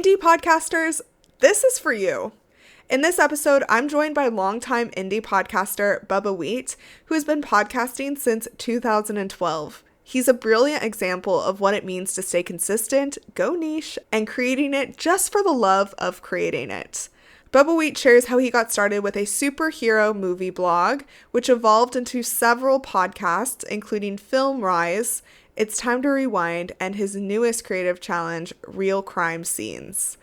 Indie podcasters, this is for you. In this episode, I'm joined by longtime indie podcaster Bubbawheat, who has been podcasting since 2012. He's a brilliant example of what it means to stay consistent, go niche, and creating it just for the love of creating it. Bubbawheat shares how he got started with a superhero movie blog, which evolved into several podcasts, including FilmWhys, It's Time to Rewind, and his newest creative challenge, Real Crime Scenes.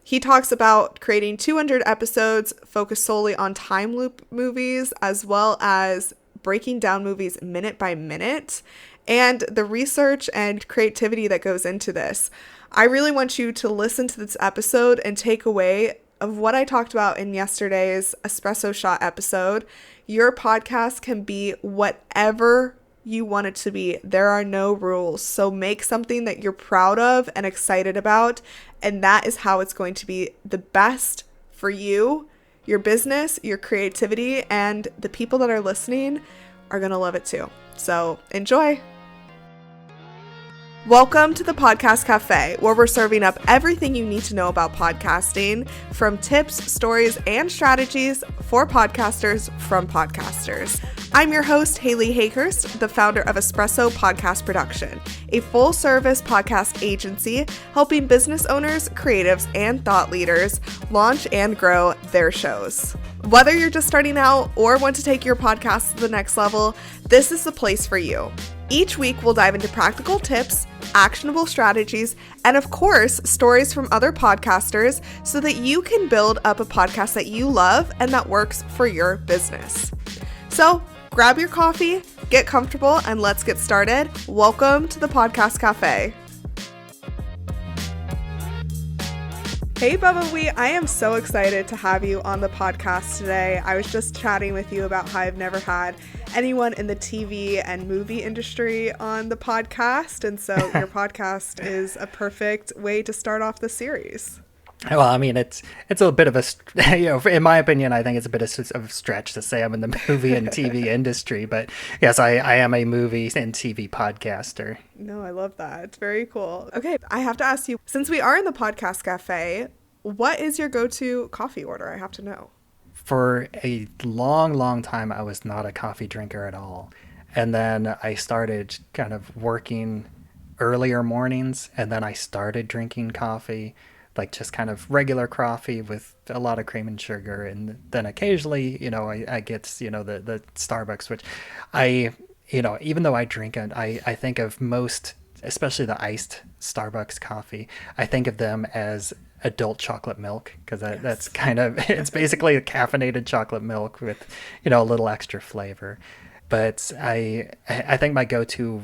He talks about creating 200 episodes focused solely on time loop movies, as well as breaking down movies minute by minute, and the research and creativity that goes into this. I really want you to listen to this episode and take away of what I talked about in yesterday's espresso shot episode. Your podcast can be whatever you want it to be. There are no rules. So make something that you're proud of and excited about. And that is how it's going to be the best for you, your business, your creativity, and the people that are listening are going to love it too. So enjoy. Welcome to the Podcast Cafe, where we're serving up everything you need to know about podcasting, from tips, stories, and strategies for podcasters from podcasters. I'm your host, Haley Hayhurst, the founder of Espresso Podcast Production, a full-service podcast agency helping business owners, creatives, and thought leaders launch and grow their shows. Whether you're just starting out or want to take your podcast to the next level, this is the place for you. Each week, we'll dive into practical tips, actionable strategies, and of course, stories from other podcasters so that you can build up a podcast that you love and that works for your business. So grab your coffee, get comfortable, and let's get started. Welcome to the Podcast Cafe. Hey Bubbawheat, I am so excited to have you on the podcast today. I was just chatting with you about how I've never had anyone in the TV and movie industry on the podcast, and so your podcast is a perfect way to start off the series. Well, I mean, it's a bit of a, in my opinion, I think it's a bit of a stretch to say I'm in the movie and TV industry, but yes, I am a movie and TV podcaster. No, I love that. It's very cool. Okay, I have to ask you, since we are in the Podcast Cafe, what is your go-to coffee order? I have to know. For a long time, I was not a coffee drinker at all. And then I started kind of working earlier mornings, and then I started drinking coffee, like just kind of regular coffee with a lot of cream and sugar. And then occasionally, I get, the Starbucks, which even though I drink it, I think of most, especially the iced Starbucks coffee, I think of them as adult chocolate milk, because that's kind of, it's basically a caffeinated chocolate milk with, a little extra flavor. But I think my go-to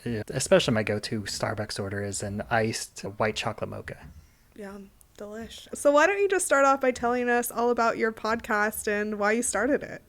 Starbucks order is an iced white chocolate mocha. Yeah, delish. So why don't you just start off by telling us all about your podcast and why you started it?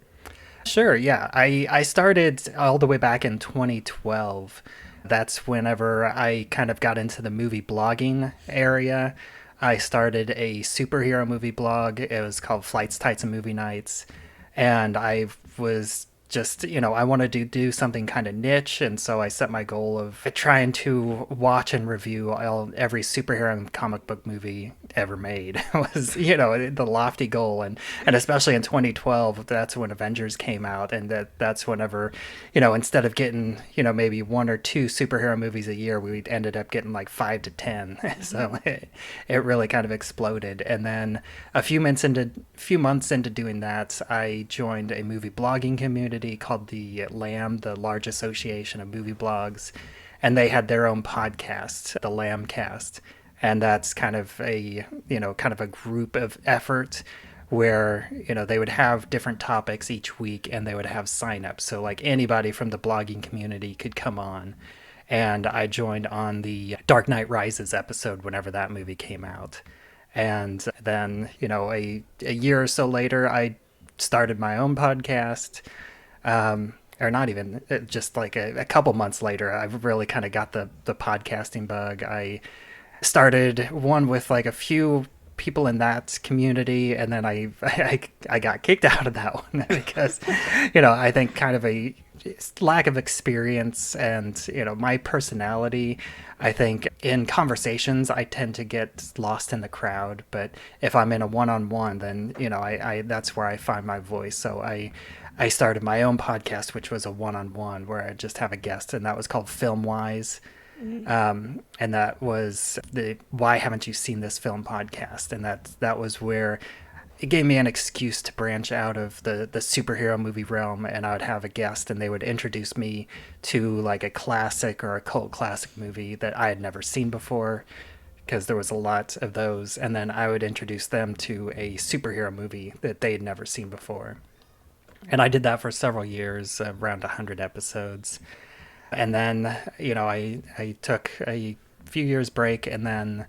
Sure, yeah. I started all the way back in 2012. That's whenever I kind of got into the movie blogging area. I started a superhero movie blog. It was called Flights, Tights, and Movie Nights. And I was just, I wanted to do something kind of niche. And so I set my goal of trying to watch and review every superhero and comic book movie ever made. Was, the lofty goal. And especially in 2012, that's when Avengers came out. And that's whenever, instead of getting, maybe one or two superhero movies a year, we ended up getting like 5 to 10. So it really kind of exploded. And then a few months into doing that, I joined a movie blogging community called the LAM, the Large Association of Movie Blogs, and they had their own podcast, the Lambcast, and that's kind of a group of effort where they would have different topics each week, and they would have sign-ups, so like anybody from the blogging community could come on. And I joined on the Dark Knight Rises episode whenever that movie came out, and then a year or so later I started my own podcast. Or not even, just like a couple months later, I really kind of got the podcasting bug. I started one with like a few people in that community, and then I got kicked out of that one because I think kind of a lack of experience and, my personality. I think in conversations, I tend to get lost in the crowd. But if I'm in a one-on-one, then, I that's where I find my voice. So I started my own podcast, which was a one-on-one where I just have a guest, and that was called FilmWhys. And that was the Why Haven't You Seen This Film podcast. And that was where it gave me an excuse to branch out of the superhero movie realm, and I would have a guest and they would introduce me to like a classic or a cult classic movie that I had never seen before, because there was a lot of those. And then I would introduce them to a superhero movie that they had never seen before. And I did that for several years, around 100 episodes. And then, I took a few years break, and then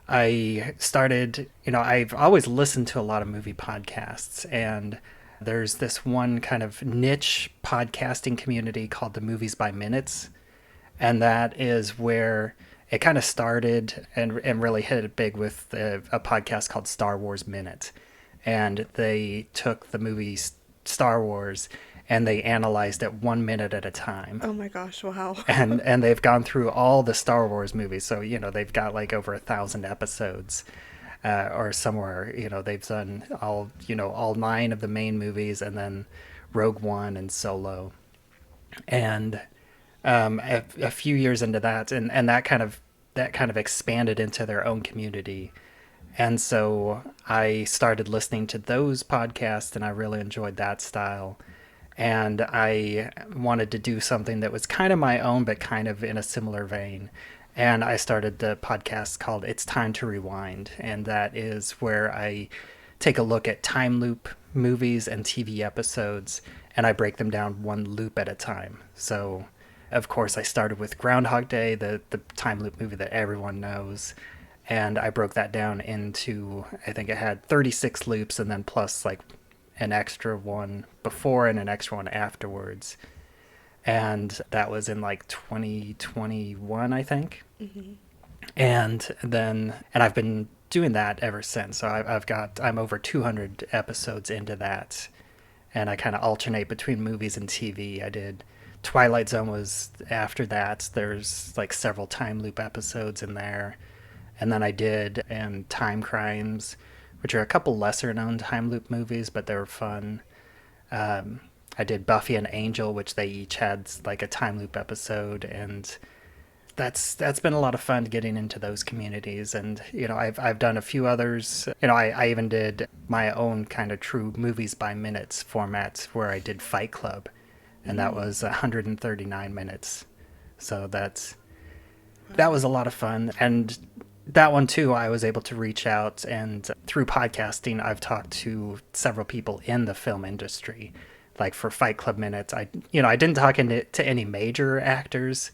I started, I've always listened to a lot of movie podcasts, and there's this one kind of niche podcasting community called the Movies by Minutes. And that is where it kind of started and really hit it big with a podcast called Star Wars Minute. And they took the movie Star Wars and they analyzed it 1 minute at a time. Oh my gosh, wow. and they've gone through all the Star Wars movies. So, they've got like over 1,000 episodes, or somewhere, they've done all 9 of the main movies, and then Rogue One and Solo. And a few years into that, and that kind of expanded into their own community. And so I started listening to those podcasts, and I really enjoyed that style. And I wanted to do something that was kind of my own, but kind of in a similar vein. And I started the podcast called It's Time to Rewind. And that is where I take a look at time loop movies and TV episodes, and I break them down one loop at a time. So, of course, I started with Groundhog Day, the time loop movie that everyone knows. And I broke that down into, I think it had 36 loops, and then plus like an extra one before and an extra one afterwards. And that was in like 2021, I think. Mm-hmm. And I've been doing that ever since. So I'm over 200 episodes into that. And I kind of alternate between movies and TV. I did Twilight Zone was after that. There's like several time loop episodes in there. And then I did Time Crimes, which are a couple lesser known time loop movies, but they were fun. I did Buffy and Angel, which they each had like a time loop episode, and that's been a lot of fun getting into those communities. And I've done a few others. I even did my own kind of true movies by minutes format where I did Fight Club, and that was 139 minutes. So that was a lot of fun. And that one too, I was able to reach out, and through podcasting, I've talked to several people in the film industry. Like for Fight Club Minutes, I didn't talk to any major actors,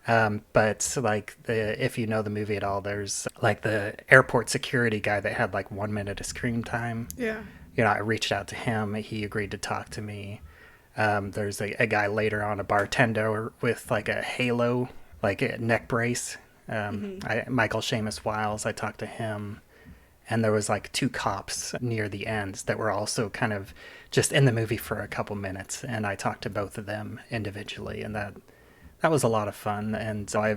but like if you know the movie at all, there's like the airport security guy that had like 1 minute of screen time. Yeah. I reached out to him. He agreed to talk to me. There's a guy later on, a bartender with like a halo, like a neck brace. Michael Seamus Wiles, I talked to him. And there was like 2 cops near the end that were also kind of just in the movie for a couple minutes. And I talked to both of them individually, and that was a lot of fun. And so I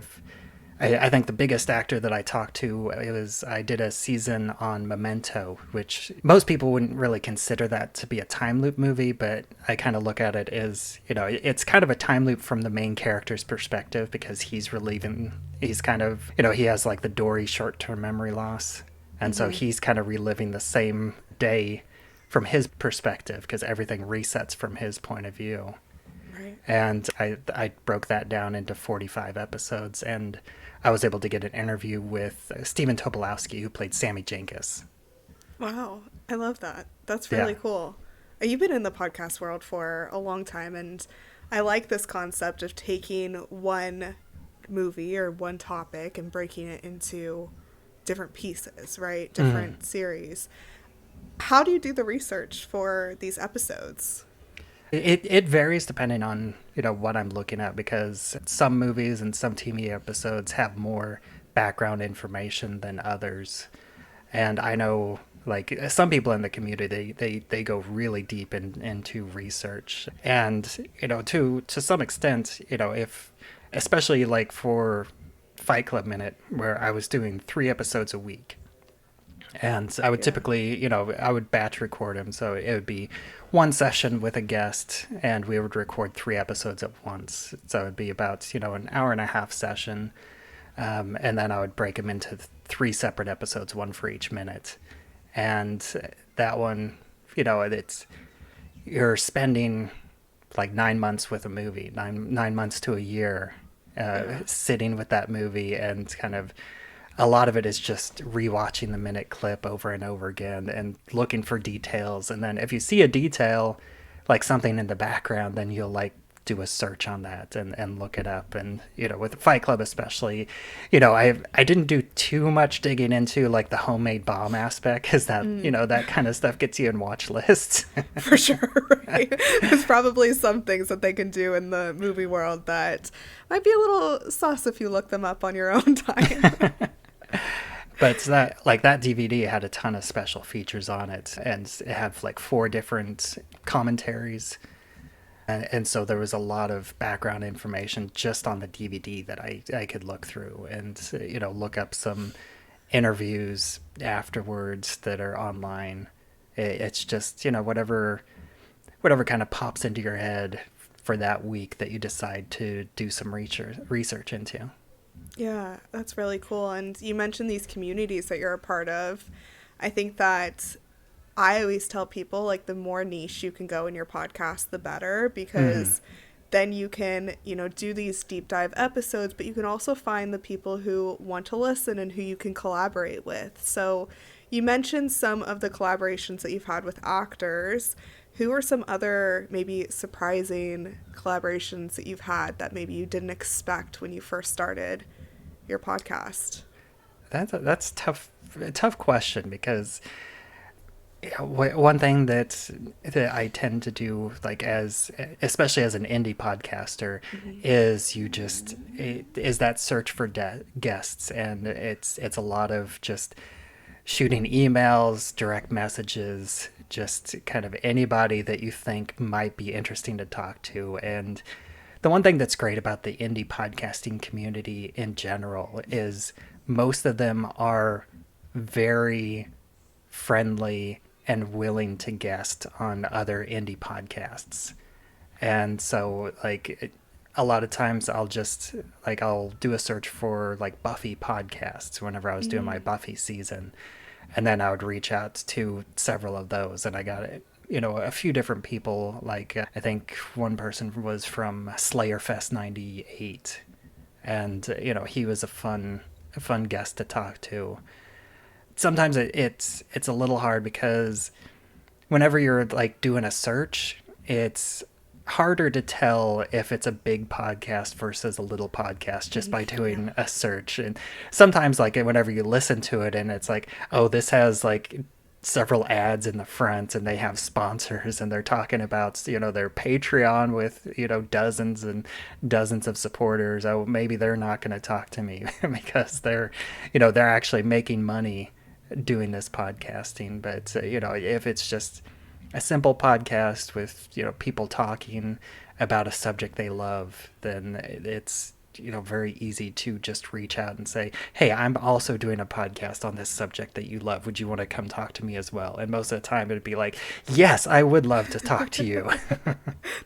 think the biggest actor that I talked to, I did a season on Memento, which most people wouldn't really consider that to be a time loop movie, but I kind of look at it as, it's kind of a time loop from the main character's perspective, because he's kind of, he has like the Dory short-term memory loss. And so he's kind of reliving the same day from his perspective, because everything resets from his point of view. Right. And I broke that down into 45 episodes, and I was able to get an interview with Stephen Tobolowsky, who played Sammy Jenkins. Wow. I love that. That's really cool. You've been in the podcast world for a long time, and I like this concept of taking one movie or one topic and breaking it into different pieces, right? Different series. How do you do the research for these episodes? It varies depending on, what I'm looking at, because some movies and some TV episodes have more background information than others. And I know, Like some people in the community, they go really deep into research, and to some extent, if especially like for Fight Club Minute, where I was doing 3 episodes a week. And I would typically, I would batch record them. So it would be one session with a guest, and we would record 3 episodes at once. So it would be about, an hour and a half session. And then I would break them into 3 separate episodes, one for each minute. And that one, you're spending like 9 months with a movie, nine months to a year, sitting with that movie, and kind of a lot of it is just rewatching the minute clip over and over again and looking for details. And then if you see a detail, like something in the background, then you'll like do a search on that and look it up. And, with Fight Club especially, I didn't do too much digging into like the homemade bomb aspect, because that, that kind of stuff gets you in watch lists. For sure, right? There's probably some things that they can do in the movie world that might be a little sus if you look them up on your own time. But that DVD had a ton of special features on it, and it had like 4 different commentaries. And so there was a lot of background information just on the DVD that I could look through and, look up some interviews afterwards that are online. It's just, whatever kind of pops into your head for that week that you decide to do some research into. Yeah, that's really cool. And you mentioned these communities that you're a part of. I think that I always tell people, like, the more niche you can go in your podcast, the better, because then you can, do these deep dive episodes, but you can also find the people who want to listen and who you can collaborate with. So you mentioned some of the collaborations that you've had with actors. Who are some other maybe surprising collaborations that you've had that maybe you didn't expect when you first started your podcast? That's a tough question, because one thing that I tend to do, like especially as an indie podcaster, is is that search for guests, and it's a lot of just shooting emails, direct messages, just kind of anybody that you think might be interesting to talk to. And the one thing that's great about the indie podcasting community in general is most of them are very friendly and willing to guest on other indie podcasts. And so like a lot of times I'll do a search for like Buffy podcasts whenever I was doing my Buffy season. And then I would reach out to several of those, and I got a few different people. Like I think one person was from Slayerfest '98, and he was a fun guest to talk to. Sometimes it's a little hard, because whenever you're like doing a search, it's harder to tell if it's a big podcast versus a little podcast just by doing a search. And sometimes like whenever you listen to it and it's like, oh, this has like several ads in the front and they have sponsors and they're talking about, their Patreon with, dozens and dozens of supporters. Oh, maybe they're not going to talk to me because they're actually making money doing this podcasting. But, if it's just a simple podcast with, people talking about a subject they love, then it's, very easy to just reach out and say, hey, I'm also doing a podcast on this subject that you love. Would you want to come talk to me as well? And most of the time it'd be like, yes, I would love to talk to you.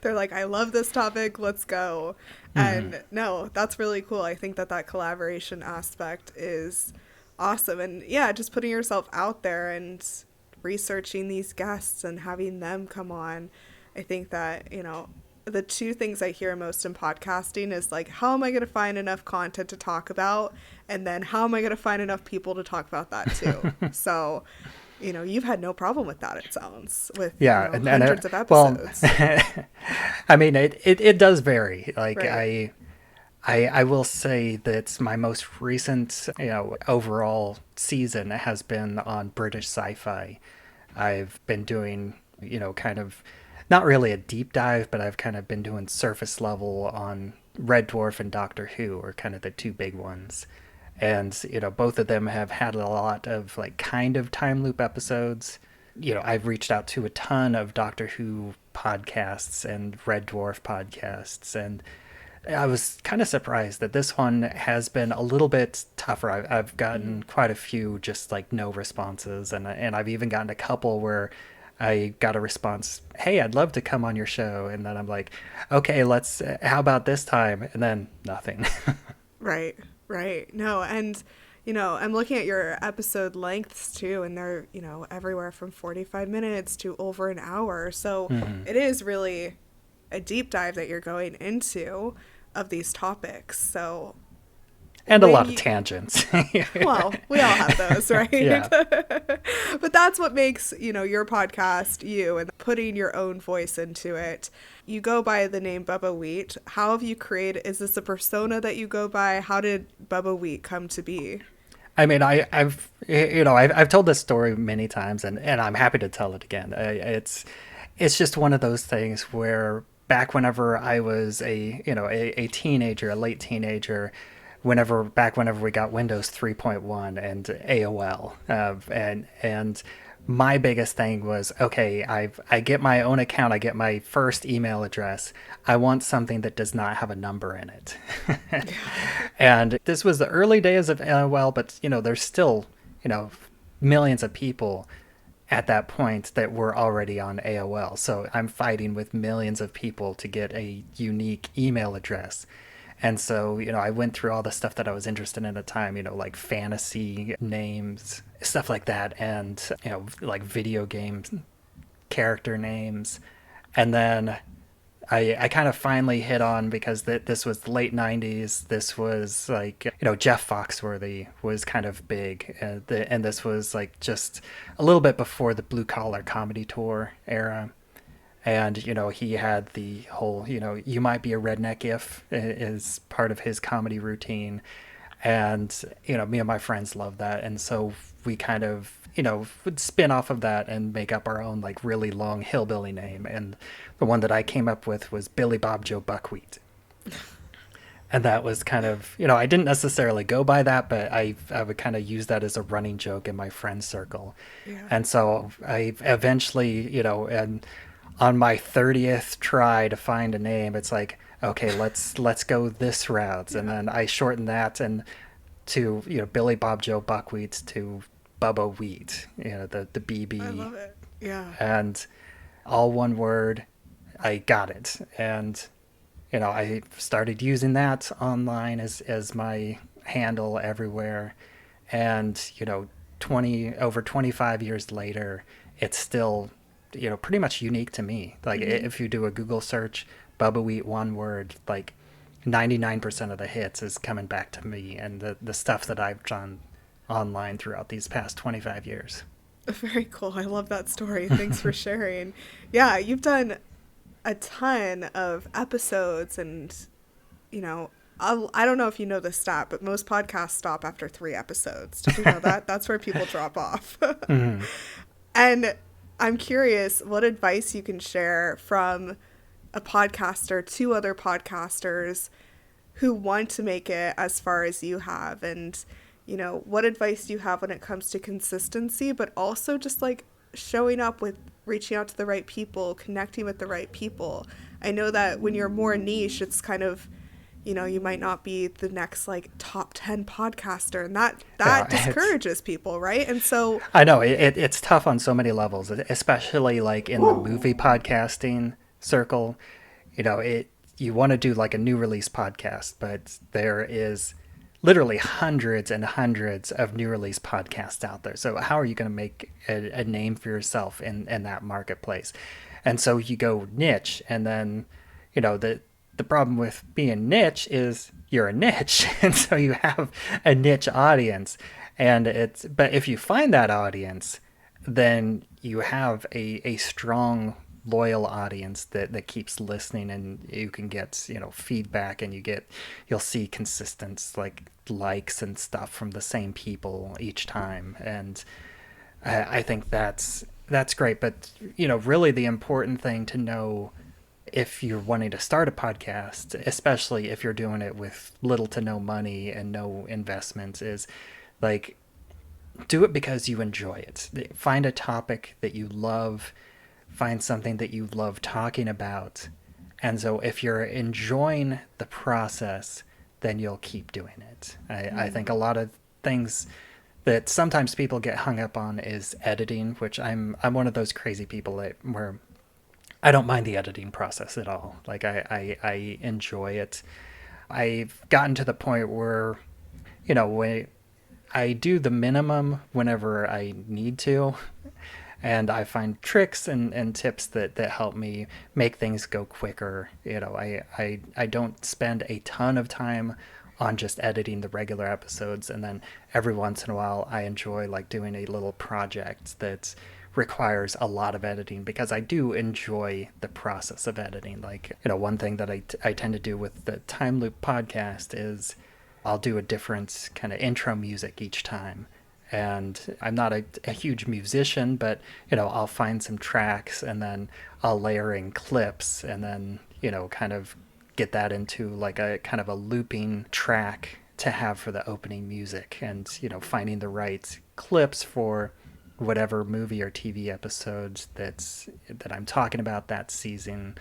They're like, I love this topic. Let's go. And no, that's really cool. I think that collaboration aspect is awesome. And yeah, just putting yourself out there and researching these guests and having them come on. I think that, the 2 things I hear most in podcasting is like, how am I going to find enough content to talk about? And then how am I going to find enough people to talk about that too? So, you've had no problem with that, it sounds, with hundreds of episodes. Well, I mean, it does vary. Like right. I will say that my most recent, overall season has been on British sci-fi. I've been doing, kind of not really a deep dive, but I've kind of been doing surface level on Red Dwarf and Doctor Who are kind of the 2 big ones. And, both of them have had a lot of like kind of time loop episodes. I've reached out to a ton of Doctor Who podcasts and Red Dwarf podcasts, and I was kind of surprised that this one has been a little bit tougher. I've gotten quite a few just like no responses, and I've even gotten a couple where I got a response, "Hey, I'd love to come on your show," and then I'm like, "Okay, let's. How about this time?" And then nothing. Right, right. No, and I'm looking at your episode lengths too, and they're, everywhere from 45 minutes to over an hour. So it is really a deep dive that you're going into of these topics. So And a lot of tangents. Well, we all have those, right? Yeah. But that's what makes, your podcast you, and putting your own voice into it. You go by the name Bubbawheat. How have you created, is this a persona that you go by? How did Bubbawheat come to be? I mean, I've told this story many times, and I'm happy to tell it again. It's just one of those things where back whenever I was a teenager, a late teenager, whenever we got Windows 3.1 and AOL, and my biggest thing was, okay, I get my own account, I get my first email address. I want something that does not have a number in it. And this was the early days of AOL, but there's still, millions of people at that point that were already on AOL. So I'm fighting with millions of people to get a unique email address. And so, I went through all the stuff that I was interested in at the time, like fantasy names, stuff like that, and, like video games, character names. And then I kind of finally hit on, because this was the late 90s, this was like, Jeff Foxworthy was kind of big, and this was like just a little bit before the Blue Collar Comedy Tour era. And, he had the whole, you might be a redneck if is part of his comedy routine. And, me and my friends loved that. And so we kind of, would spin off of that and make up our own like really long hillbilly name. And the one that I came up with was Billy Bob Joe Buckwheat. And that was kind of, I didn't necessarily go by that, but I would kind of use that as a running joke in my friend circle. Yeah. And so I eventually, and on my 30th try to find a name, it's like, okay, let's go this route. And then I shortened that and to, Billy Bob Joe Buckwheat to Bubbawheat, the BB. I love it. Yeah. And all one word, I got it. And, I started using that online as my handle everywhere. And, over 25 years later, it's still, pretty much unique to me. Like if you do a Google search, Bubbawheat, one word, like 99% of the hits is coming back to me and the stuff that I've done online throughout these past 25 years. Very cool. I love that story. Thanks for sharing. Yeah, you've done a ton of episodes, and I don't know if you know this stat, but most podcasts stop after 3 episodes. Did you know that? That's where people drop off. Mm-hmm. And I'm curious what advice you can share from a podcaster to other podcasters who want to make it as far as you have. And, what advice do you have when it comes to consistency, but also just like showing up with reaching out to the right people, connecting with the right people. I know that when you're more niche, it's kind of, you might not be the next like top 10 podcaster, and that discourages people, right? And so I know it's tough on so many levels, especially like in the movie podcasting circle. You want to do like a new release podcast, but there is literally hundreds and hundreds of new release podcasts out there. So how are you going to make a name for yourself in that marketplace? And so you go niche, and then, the problem with being niche is you're a niche. And so you have a niche audience, but if you find that audience, then you have a strong, loyal audience that keeps listening, and you can get feedback, and you'll see consistent likes and stuff from the same people each time. And I think that's great. But really the important thing to know if you're wanting to start a podcast, especially if you're doing it with little to no money and no investments, is like, do it because you enjoy it. Find a topic that you love, find something that you love talking about. And so if you're enjoying the process, then you'll keep doing it. I think a lot of things that sometimes people get hung up on is editing, which I'm one of those crazy people where I don't mind the editing process at all. Like I enjoy it. I've gotten to the point where, when I do the minimum whenever I need to, and I find tricks and tips that help me make things go quicker. I don't spend a ton of time on just editing the regular episodes, and then every once in a while I enjoy like doing a little project that requires a lot of editing, because I do enjoy the process of editing. Like, one thing that I tend to do with the Time Loop podcast is I'll do a different kind of intro music each time. And I'm not a huge musician, but, I'll find some tracks and then I'll layer in clips and then, kind of get that into like a kind of a looping track to have for the opening music, and, finding the right clips for whatever movie or TV episodes that I'm talking about that season,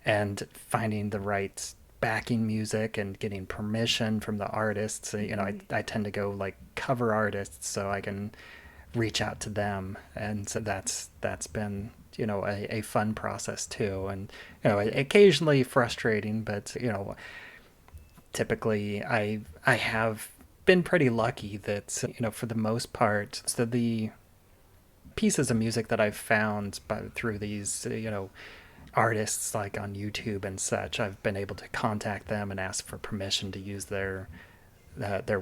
and finding the right backing music and getting permission from the artists. I tend to go like cover artists so I can reach out to them, and so that's been a fun process too, and occasionally frustrating, but typically I have been pretty lucky that for the most part, so the pieces of music that I've found through these artists like on YouTube and such, I've been able to contact them and ask for permission to use their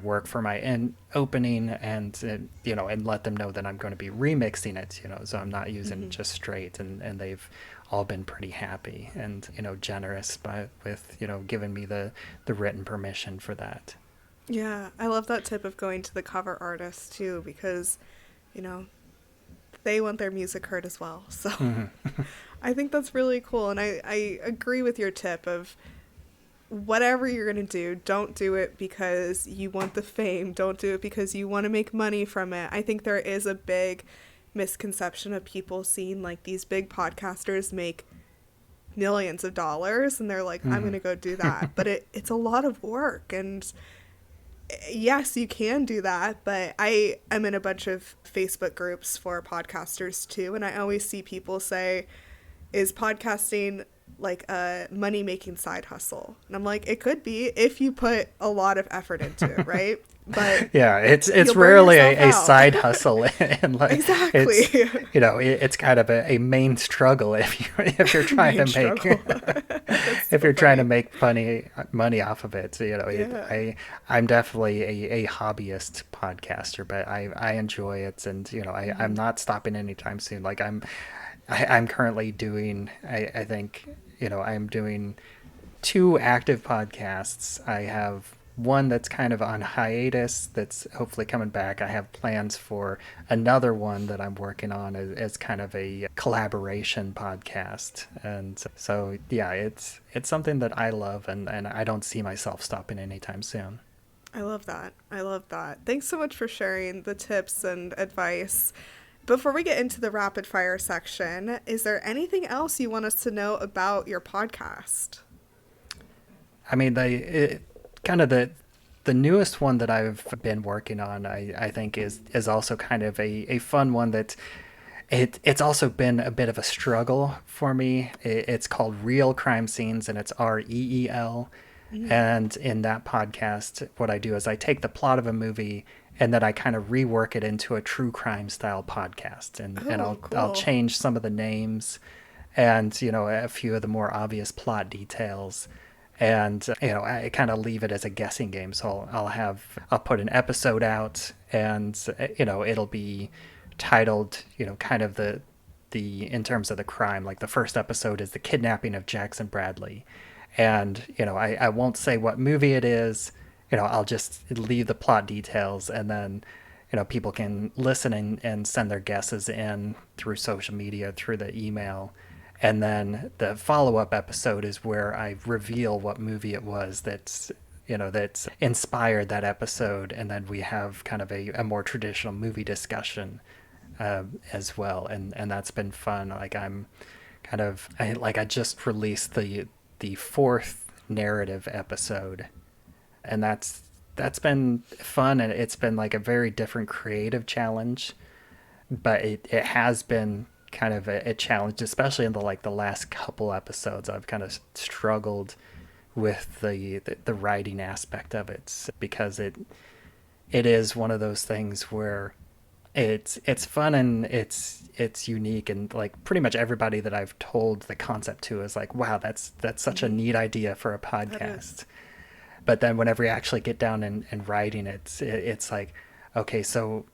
work for my opening, and and let them know that I'm going to be remixing it, so I'm not using just straight, and they've all been pretty happy and generous with giving me the written permission for that. Yeah, I love that tip of going to the cover artist too, because they want their music heard as well. So I think that's really cool. And I agree with your tip of whatever you're going to do, don't do it because you want the fame. Don't do it because you want to make money from it. I think there is a big misconception of people seeing like these big podcasters make millions of dollars and they're like, I'm going to go do that. But it's a lot of work, and yes, you can do that, but I am in a bunch of Facebook groups for podcasters too, and I always see people say, is podcasting like a money-making side hustle? And I'm like, it could be if you put a lot of effort into it, right? But yeah, it's rarely a side hustle, and like exactly, it's kind of a main struggle if you're trying to make if you're trying to make money off of it. I'm definitely a hobbyist podcaster, but I enjoy it, and I'm not stopping anytime soon. Like I'm currently doing, I think I'm doing 2 active podcasts. I have one that's kind of on hiatus that's hopefully coming back. I have plans for another one that I'm working on as kind of a collaboration podcast. And so, yeah, it's something that I love, and I don't see myself stopping anytime soon. I love that. Thanks so much for sharing the tips and advice. Before we get into the rapid fire section, is there anything else you want us to know about your podcast? I mean, the newest one that I've been working on, I think is also kind of a fun one that it's also been a bit of a struggle for me. It's called Real Crime Scenes, and it's REEL. And in that podcast, what I do is I take the plot of a movie and then I kind of rework it into a true crime style podcast, and I'll change some of the names and a few of the more obvious plot details. And I kind of leave it as a guessing game. So I'll put an episode out, and it'll be titled kind of the in terms of the crime. Like the first episode is the kidnapping of Jackson Bradley, and I won't say what movie it is. I'll just leave the plot details, and then people can listen and send their guesses in through social media, through the email. And then the follow-up episode is where I reveal what movie it was that's inspired that episode, and then we have kind of a more traditional movie discussion as well, and that's been fun. Like I just released the fourth narrative episode, and that's been fun, and it's been like a very different creative challenge, but it has been kind of a challenge, especially in the last couple episodes. I've kind of struggled with the writing aspect of it, because it is one of those things where it's fun, and it's unique, and like pretty much everybody that I've told the concept to is like, wow, that's such a neat idea for a podcast. But then whenever you actually get down and writing it, it's like, okay, so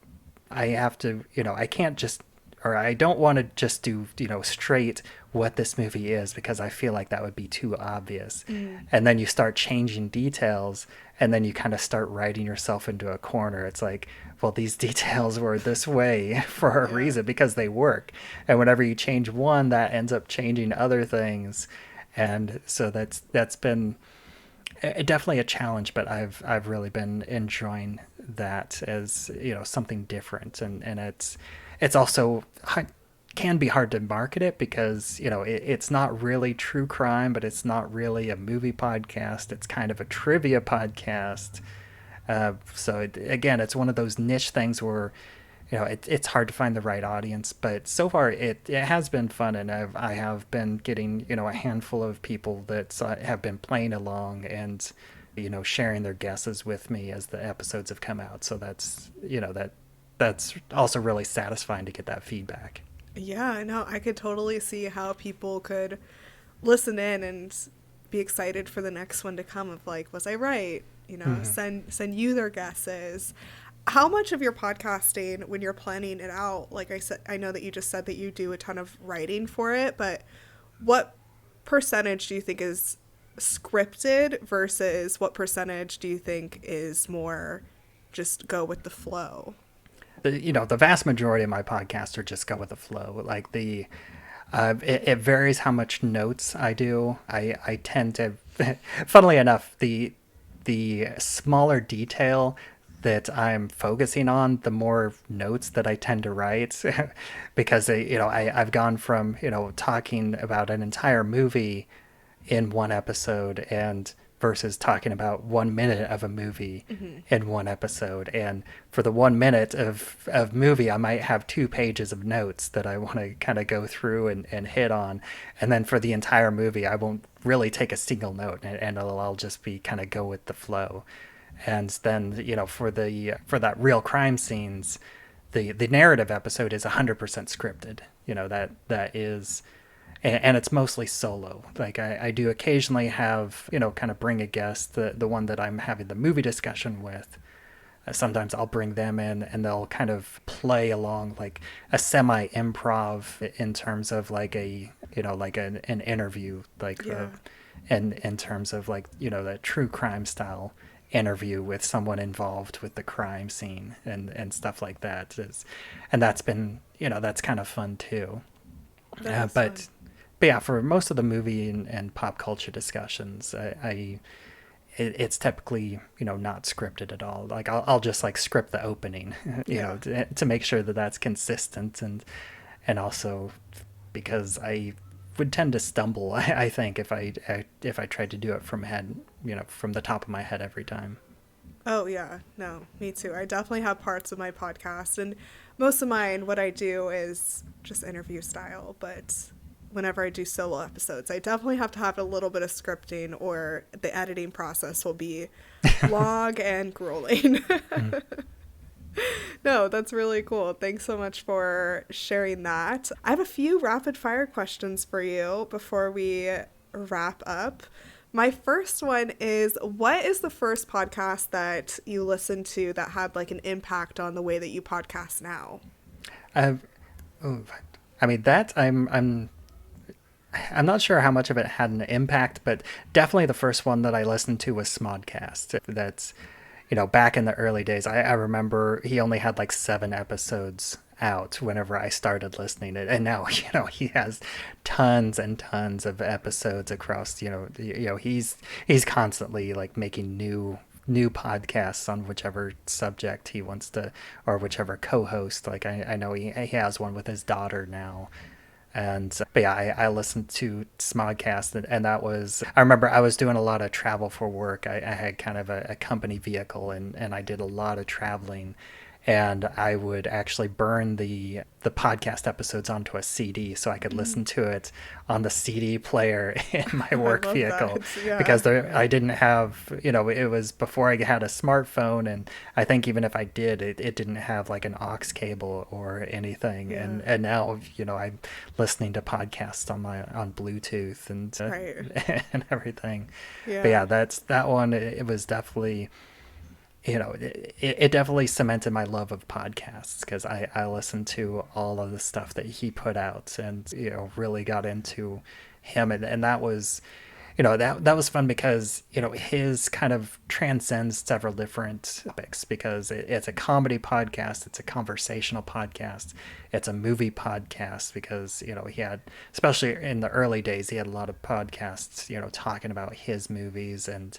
I have to, I can't just, or I don't want to just do, straight what this movie is, because I feel like that would be too obvious. And then you start changing details, and then you kind of start writing yourself into a corner. It's like, well, these details were this way for a reason, because they work. And whenever you change one, that ends up changing other things. And so that's been definitely a challenge, but I've really been enjoying that as, something different. And it's also can be hard to market it, because it's not really true crime, but it's not really a movie podcast. It's kind of a trivia podcast. So again, it's one of those niche things where it's hard to find the right audience. But so far it has been fun, and I have been getting a handful of people that have been playing along and sharing their guesses with me as the episodes have come out. So that's also really satisfying to get that feedback. Yeah, no, I could totally see how people could listen in and be excited for the next one to come, of like, was I right? Send you their guesses. How much of your podcasting, when you're planning it out, like I said, I know that you just said that you do a ton of writing for it, but what percentage do you think is scripted versus what percentage do you think is more just go with the flow? The vast majority of my podcasts are just go with the flow. Like it varies how much notes I do. I tend to, funnily enough, the smaller detail that I'm focusing on, the more notes that I tend to write, because I've gone from talking about an entire movie in one episode and versus talking about 1 minute of a movie in one episode. And for the 1 minute of movie, I might have 2 pages of notes that I want to kind of go through and hit on. And then for the entire movie, I won't really take a single note, and I'll just be kind of go with the flow. And then, for that real crime scenes, the narrative episode is 100% scripted. That is, and it's mostly solo. Like I do occasionally have, kind of bring a guest, the one that I'm having the movie discussion with. Sometimes I'll bring them in, and they'll kind of play along like a semi-improv in terms of like an interview, like in terms of like, the true crime style interview with someone involved with the crime scene and stuff like that. And that's been, that's kind of fun too. But yeah, for most of the movie and pop culture discussions, it's typically, not scripted at all. Like I'll just like script the opening, to make sure that that's consistent, and also because I would tend to stumble, I think, if I tried to do it from the top of my head every time. Oh yeah, no, me too. I definitely have parts of my podcast, and most of mine, what I do is just interview style, but whenever I do solo episodes, I definitely have to have a little bit of scripting, or the editing process will be long and grueling. No, that's really cool. Thanks so much for sharing that. I have a few rapid fire questions for you before we wrap up. My first one is, what is the first podcast that you listened to that had like an impact on the way that you podcast now? I mean, that I'm not sure how much of it had an impact, but definitely the first one that I listened to was Smodcast. That's, back in the early days. I remember he only had like 7 episodes out whenever I started listening. And now, he has tons and tons of episodes across, he's constantly like making new podcasts on whichever subject he wants to, or whichever co-host. Like I know he has one with his daughter now. And but yeah, I listened to Smodcast, and that was, I remember I was doing a lot of travel for work. I had kind of a company vehicle, and I did a lot of traveling, and I would actually burn the podcast episodes onto a CD so I could listen to it on the CD player in my work vehicle. Yeah. Because I didn't have, it was before I had a smartphone, and I think even if I did, it didn't have like an aux cable or anything. Yeah. And now, I'm listening to podcasts on Bluetooth and right. and everything. Yeah. But yeah, that one, it was definitely, it definitely cemented my love of podcasts, because I listened to all of the stuff that he put out, and really got into him, and that was that was fun, because his kind of transcends several different topics, because it's a comedy podcast, it's a conversational podcast, it's a movie podcast, because he had, especially in the early days, he had a lot of podcasts talking about his movies. And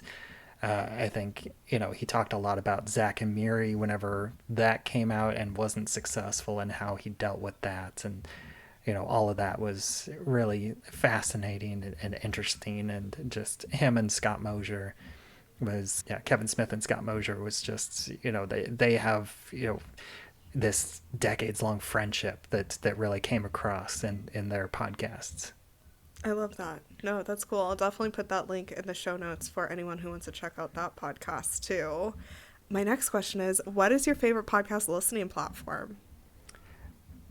I think, he talked a lot about Zack and Miri whenever that came out and wasn't successful, and how he dealt with that. And, all of that was really fascinating and interesting. And just him and Scott Mosier was, Kevin Smith and Scott Mosier was just, they have, this decades-long friendship that really came across in their podcasts. I love that. No, that's cool. I'll definitely put that link in the show notes for anyone who wants to check out that podcast too. My next question is, what is your favorite podcast listening platform?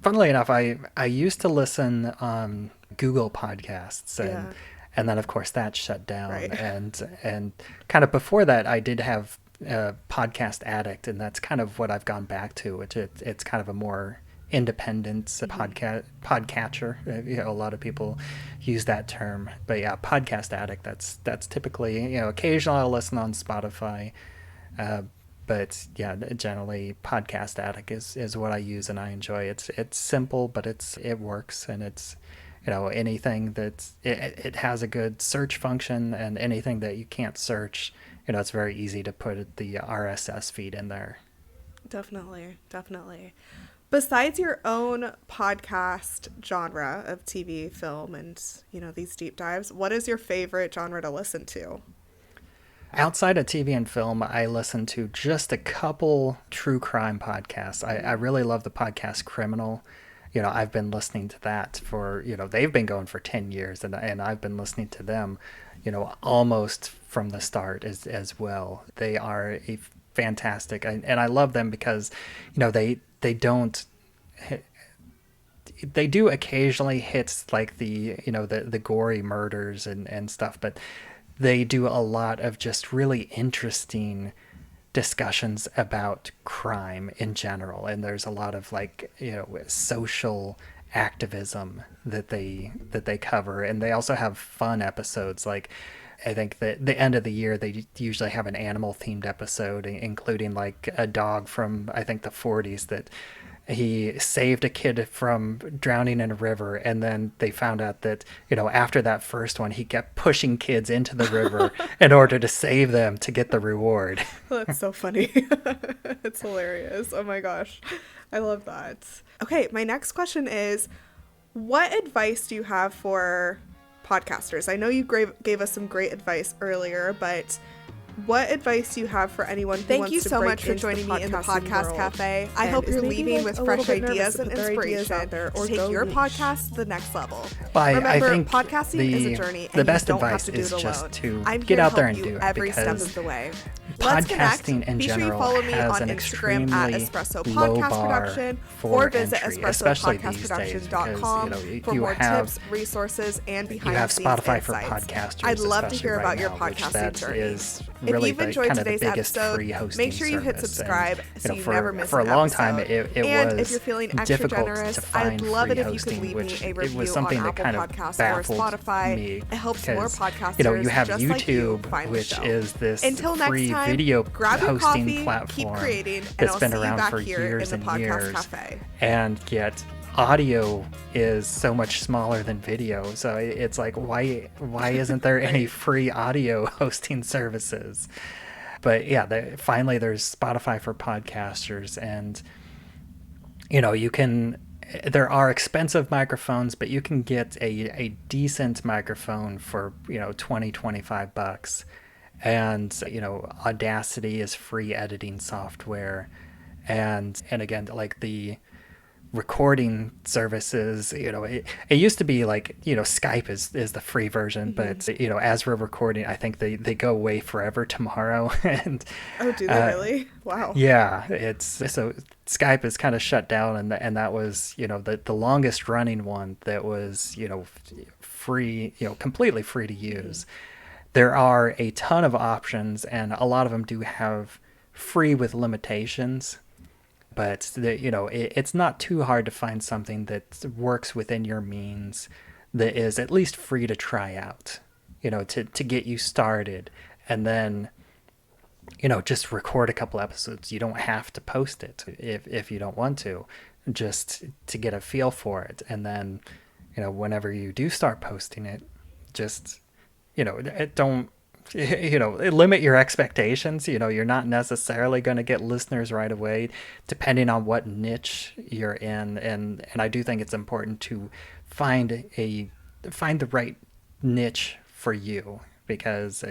Funnily enough, I used to listen on Google Podcasts, and then of course that shut down. Right. And kind of before that, I did have Podcast Addict, and that's kind of what I've gone back to, which it's kind of a more independent podcatcher. A lot of people use that term, but yeah, Podcast Addict, that's typically, occasionally I'll listen on Spotify, but yeah, generally Podcast Addict is what I use, and I enjoy. It's simple, but it works, and it's anything that it has a good search function, and anything that you can't search, it's very easy to put the RSS feed in there. Definitely. Besides your own podcast genre of TV, film, and, these deep dives, what is your favorite genre to listen to? Outside of TV and film, I listen to just a couple true crime podcasts. I really love the podcast Criminal. I've been listening to that for, they've been going for 10 years, and I've been listening to them, almost from the start as well. They are a fantastic, and I love them because, they don't, they do occasionally hit like the gory murders and stuff, but they do a lot of just really interesting discussions about crime in general. And there's a lot of social activism that they cover. And they also have fun episodes. Like, I think that the end of the year, they usually have an animal themed episode, including like a dog from, I think, the 40s that he saved a kid from drowning in a river, and then they found out that after that first one, he kept pushing kids into the river in order to save them to get the reward. That's so funny. It's hilarious. Oh my gosh, I love that. Okay, my next question is, what advice do you have for podcasters? I know you gave us some great advice earlier, but what advice do you have for anyone who wants to break into the podcasting world? Thank you so much for joining me in the podcast cafe. I hope you're leaving with fresh ideas and inspiration to take your podcast to the next level. Well, Remember, I think podcasting is a journey, and the best you don't advice have to do is it alone. just to I'm get out there and do it, every step because of the way. podcasting in Be sure you general follow me has on an Instagram extremely at Espresso low Podcast bar Production, for or visit entry, especially these days, espressoPodcastProduction.com because for you more have tips, resources, and you behind have the scenes Spotify for insights. podcasters. I'd love to especially hear right about your now, which podcasting that journey. is If really you've the enjoyed kind of the today's biggest episode, free hosting make sure you hit service. subscribe And, so you never miss for an a long time, episode. it And was if you're feeling extra difficult generous, to find I'd love free it if you could hosting, leave me which a it was review on something that Apple kind of Podcasts or baffled Spotify. me. It helps more Because, podcasters you have just like you YouTube, find the which show. is this Until next free time, video grab your hosting coffee, platform keep creating, and that's I'll been see you around back for here in years the and Podcast years. Cafe. And yet audio is so much smaller than video, so it's like, why isn't there any free audio hosting services? But yeah, finally there's Spotify for podcasters, and there are expensive microphones, but you can get a decent microphone for $20-25. And Audacity is free editing software, and again, like the recording services, it used to be like, Skype is the free version, but as we're recording, I think they go away forever tomorrow. And oh, do they really? Wow. yeah, it's so Skype is kind of shut down, and that was the longest running one that was free, completely free to use. There are a ton of options, and a lot of them do have free with limitations. But it's not too hard to find something that works within your means, that is at least free to try out, to get you started, and then just record a couple episodes. You don't have to post it if you don't want to, just to get a feel for it. And then whenever you do start posting it, just don't limit your expectations. You're not necessarily going to get listeners right away, depending on what niche you're in. And I do think it's important to find the right niche for you, because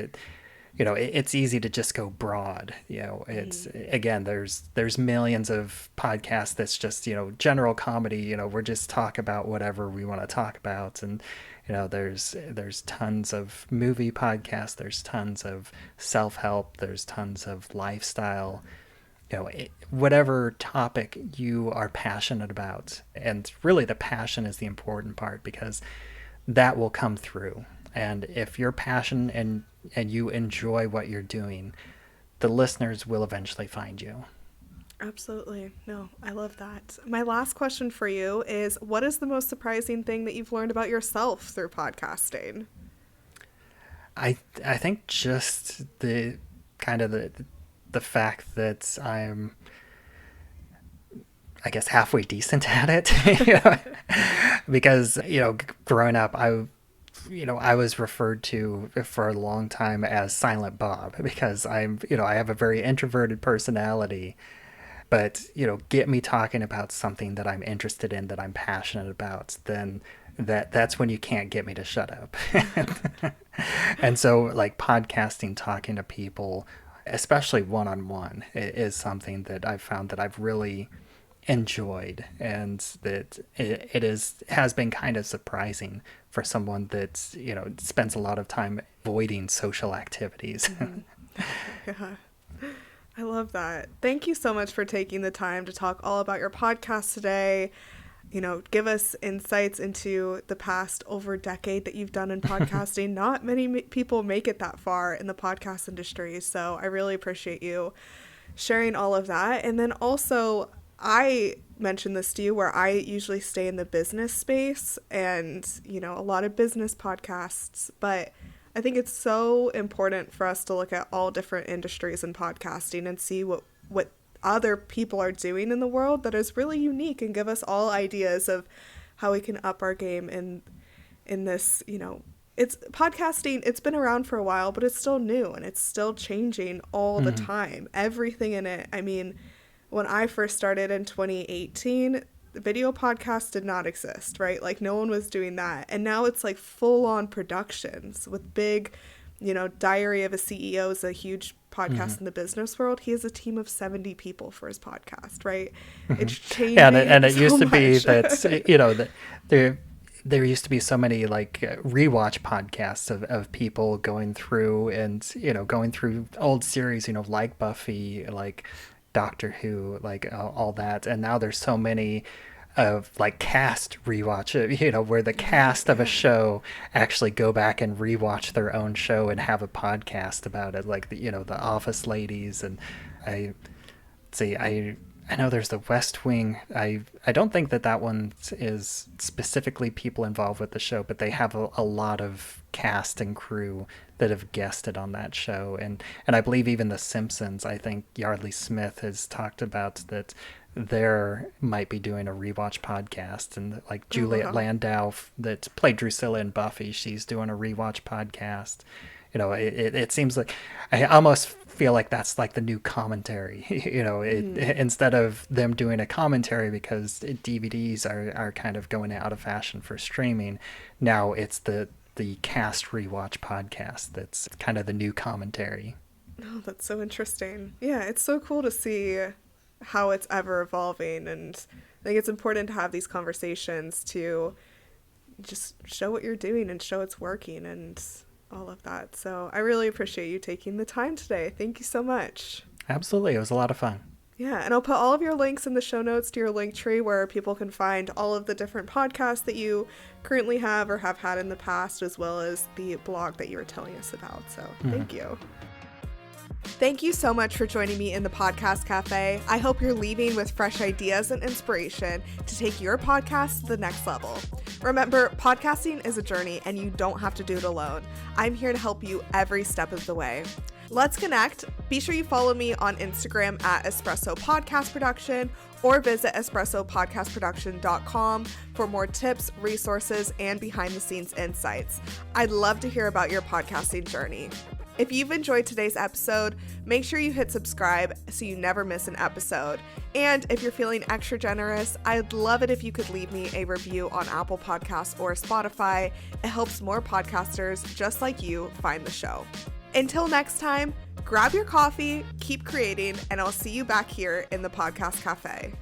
it's easy to just go broad. It's again, there's millions of podcasts that's just general comedy. We're just talk about whatever we want to talk about. And there's tons of movie podcasts, there's tons of self-help, there's tons of lifestyle, whatever topic you are passionate about. And really the passion is the important part, because that will come through. And if you're passionate and you enjoy what you're doing, the listeners will eventually find you. Absolutely. No, I love that. My last question for you is, what is the most surprising thing that you've learned about yourself through podcasting? I think just the kind of the fact that I'm, I guess, halfway decent at it. Because growing up, I was referred to for a long time as Silent Bob, because I have a very introverted personality. But, get me talking about something that I'm interested in, that I'm passionate about, then that's when you can't get me to shut up. And so, like, podcasting, talking to people, especially one-on-one, is something that I've found that I've really enjoyed, and that it has been kind of surprising for someone that, spends a lot of time avoiding social activities. Yeah. I love that. Thank you so much for taking the time to talk all about your podcast today. Give us insights into the past over decade that you've done in podcasting. Not many people make it that far in the podcast industry, so I really appreciate you sharing all of that. And then also, I mentioned this to you, where I usually stay in the business space and, a lot of business podcasts, but I think it's so important for us to look at all different industries in podcasting and see what other people are doing in the world that is really unique, and give us all ideas of how we can up our game in this, it's podcasting. It's been around for a while, but it's still new and it's still changing all the time. Everything in it. I mean, when I first started in 2018, video podcasts did not exist, right? Like, no one was doing that. And now it's like full on productions with big, Diary of a CEO is a huge podcast in the business world. He has a team of 70 people for his podcast, right? It's changing. Yeah, and it so used to much. be that, there used to be so many like rewatch podcasts of people going through and, going through old series, like Buffy, like Doctor Who, like all that. And now there's so many of like cast rewatch, where the cast of a show actually go back and rewatch their own show and have a podcast about it, like the Office ladies. And I see, I know there's the West Wing. I don't think that one is specifically people involved with the show, but they have a lot of cast and crew that have guested on that show. And I believe even The Simpsons, I think Yardley Smith has talked about that there might be doing a rewatch podcast. And like Juliet Landau that played Drusilla in Buffy, she's doing a rewatch podcast. It seems like I almost feel like that's like the new commentary, instead of them doing a commentary because DVDs are kind of going out of fashion for streaming. Now it's the cast rewatch podcast that's kind of the new commentary. Oh, that's so interesting. Yeah, it's so cool to see how it's ever evolving, and I think it's important to have these conversations to just show what you're doing and show it's working and all of that. So I really appreciate you taking the time today. Thank you so much. Absolutely. It was a lot of fun. Yeah, and I'll put all of your links in the show notes to your link tree where people can find all of the different podcasts that you currently have or have had in the past, as well as the blog that you were telling us about. So thank you. Thank you so much for joining me in the Podcast Cafe. I hope you're leaving with fresh ideas and inspiration to take your podcast to the next level. Remember, podcasting is a journey and you don't have to do it alone. I'm here to help you every step of the way. Let's connect. Be sure you follow me on Instagram at Espresso Podcast Production or visit espressopodcastproduction.com for more tips, resources, and behind the scenes insights. I'd love to hear about your podcasting journey. If you've enjoyed today's episode, make sure you hit subscribe so you never miss an episode. And if you're feeling extra generous, I'd love it if you could leave me a review on Apple Podcasts or Spotify. It helps more podcasters just like you find the show. Until next time, grab your coffee, keep creating, and I'll see you back here in the Podcast Cafe.